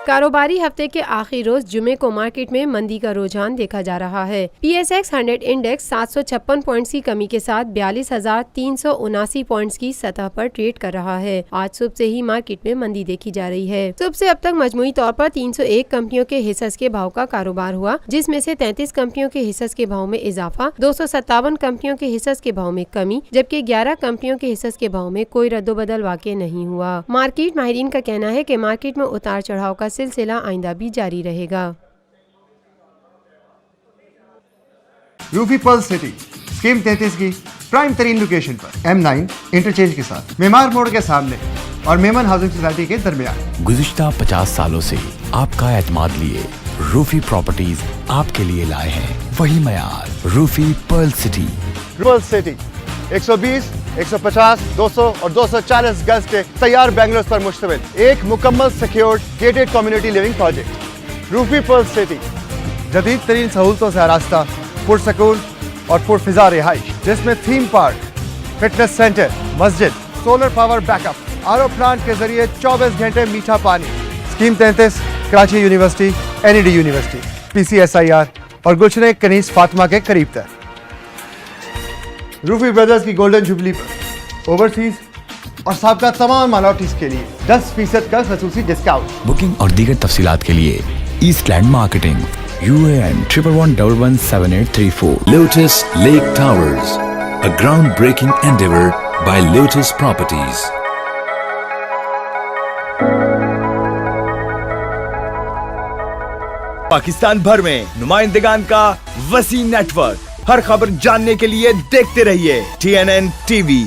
کاروباری ہفتے کے آخری روز جمعے کو مارکیٹ میں مندی کا رجحان دیکھا جا رہا ہے۔ PSX 100 انڈیکس 756 پوائنٹس کی کمی کے ساتھ 42,379 پوائنٹس کی سطح پر ٹریڈ کر رہا ہے۔ آج صبح سے ہی مارکیٹ میں مندی دیکھی جا رہی ہے۔ صبح سے اب تک مجموعی طور پر 301 کمپنیوں کے حصص کے بھاؤ کا کاروبار ہوا، جس میں سے 33 کمپنیوں کے حصص کے بھاؤ میں اضافہ، 257 کمپنیوں کے حصص کے بھاؤ میں کمی، جبکہ 11 کمپنیوں کے حصص کے بھاؤ میں کوئی رد و بدل واقع نہیں ہوا۔ مارکیٹ ماہرین کا کہنا ہے کہ مارکیٹ میں اتار چڑھاؤ کا سلسلہ آئندہ بھی جاری رہے گا۔ روفی پرل سٹی اسکیم 33 کی پرائم ترین لوکیشن پر M9 انٹرچینج کے ساتھ معمار موڑ کے سامنے اور میمن ہاؤسنگ سوسائٹی کے درمیان۔ گزشتہ 50 سالوں سے آپ کا اعتماد لیے روفی پراپرٹیز آپ کے لیے لائے ہیں وہی معیار۔ روفی پرل سٹی 120، 150، 200 اور 240 گز کے تیار بنگلوز پر مشتمل ایک مکمل secured gated community living project Rufi Pearl City, جدید ترین سہولتوں سے آراستہ، پرسکون اور پرفضا رہائش، جس میں تھیم پارک، فٹنس سینٹر، مسجد، solar power backup, RO plant کے ذریعے 24 گھنٹے میٹھا پانی۔ Scheme 33 Karachi university, NED university, PCSIR اور گلشن کنیز فاطمہ کے قریب تر۔ روفی بردرز کی گولڈن جوبلی پر اوورسیز اور سابقہ تمام مائنورٹیز کے لیے 10% کا خصوصی ڈسکاؤنٹ۔ بکنگ اور دیگر تفصیلات کے لیے east land marketing UAN 11117834 Lotus Lake Towers, a groundbreaking endeavor by Lotus Properties. Pakistan بھر میں نمائندگان کا وسیع نیٹ ورک، ہر خبر جاننے کے لیے دیکھتے رہیے TNN TV۔